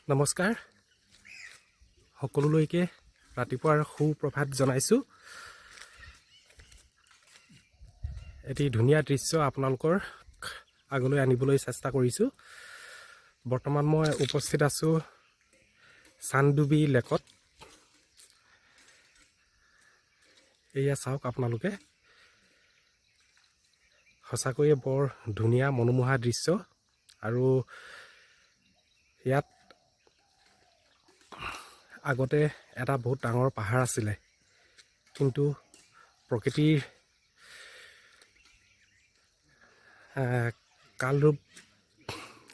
নমস্কাৰ সকলোলৈকে ৰাতিপুৱাৰ সুপ্ৰভাত জনাইছোঁ। এটি ধুনীয়া দৃশ্য আপোনালোকৰ আগলৈ আনিবলৈ চেষ্টা কৰিছোঁ। বৰ্তমান মই উপস্থিত আছোঁ চানডুবি লেকত। এয়া চাওক আপোনালোকে, সঁচাকৈয়ে বৰ ধুনীয়া মনোমোহা দৃশ্য। আৰু ইয়াত আগতে এটা বহুত ডাঙৰ পাহাৰ আছিলে, কিন্তু প্ৰকৃতিৰ কালৰূপ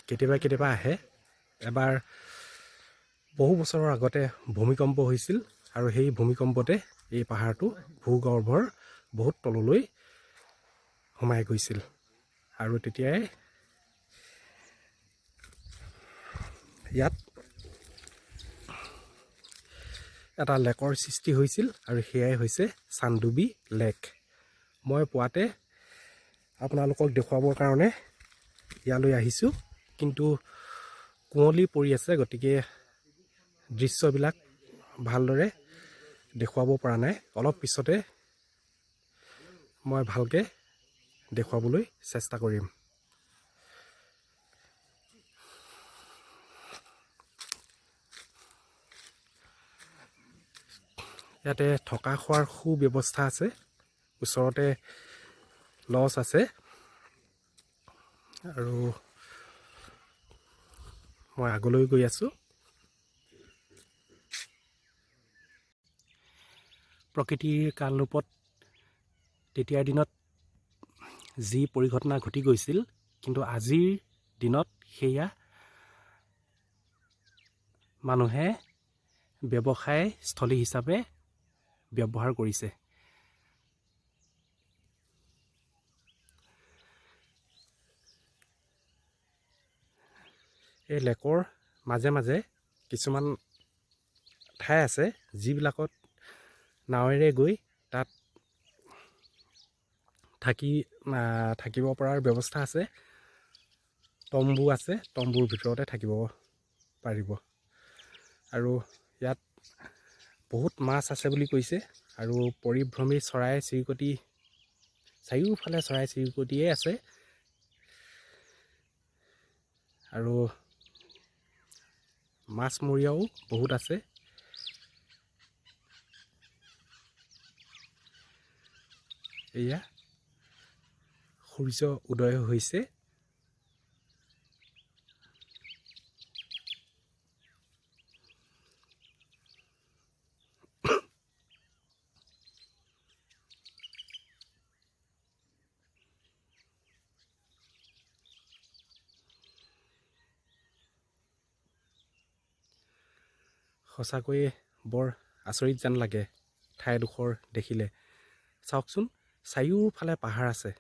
কেতিয়াবা আহে। এবাৰ বহু বছৰৰ আগতে ভূমিকম্প হৈছিল, আৰু সেই ভূমিকম্পতে এই পাহাৰটো ভূগৰ্ভৰ বহুত তললৈ সোমাই গৈছিল। আৰু তেতিয়াই ইয়াত এটা লেকৰ সৃষ্টি হৈছিল, আৰু সেয়াই হৈছে চানডুবি লেক। মই পুৱাতে আপোনালোকক দেখুৱাবৰ কাৰণে ইয়ালৈ আহিছোঁ, কিন্তু কুঁৱলী পৰি আছে, গতিকে দৃশ্যবিলাক ভালদৰে দেখুৱাব পৰা নাই। অলপ পিছতে মই ভালকৈ দেখুৱাবলৈ চেষ্টা কৰিম। ইয়াতে থকা খোৱাৰ সুব্যৱস্থা আছে, ওচৰতে লজ আছে, আৰু মই আগলৈ গৈ আছোঁ। প্ৰকৃতিৰ কালৰূপত তেতিয়াৰ দিনত যি পৰিঘটনা ঘটি গৈছিল, কিন্তু আজিৰ দিনত সেয়া মানুহে ব্যৱসায়স্থলী হিচাপে ব্যৱহাৰ কৰিছে। এই লেকৰ মাজে মাজে কিছুমান ঠাই আছে, যিবিলাকত নাৱেৰে গৈ তাত থাকিব পৰাৰ ব্যৱস্থা আছে। তম্বু আছে, তম্বুৰ ভিতৰতে থাকিব পাৰিব। আৰু ইয়াত বহুত মাছ আছে বুলি কৈছে, আৰু পৰিভ্ৰমী চৰাই চিৰিকটি, চাৰিওফালে চৰাই চিৰিকটিয়ে আছে। আৰু মাছমৰীয়াও বহুত আছে। এয়া সূৰ্য উদয় হৈছে। সঁচাকৈয়ে বৰ আচৰিত যেন লাগে ঠাইডোখৰ দেখিলে। চাওকচোন, চাৰিওফালে পাহাৰ আছে,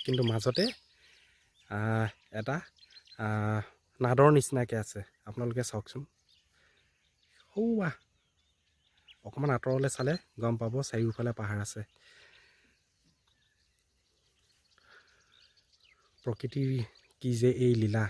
কিন্তু মাজতে এটা নাদৰ নিচিনাকৈ আছে। আপোনালোকে চাওকচোন, অকণমান আঁতৰলৈ চালে গম পাব চাৰিওফালে পাহাৰ আছে। প্ৰকৃতিৰ কি যে এই লীলা!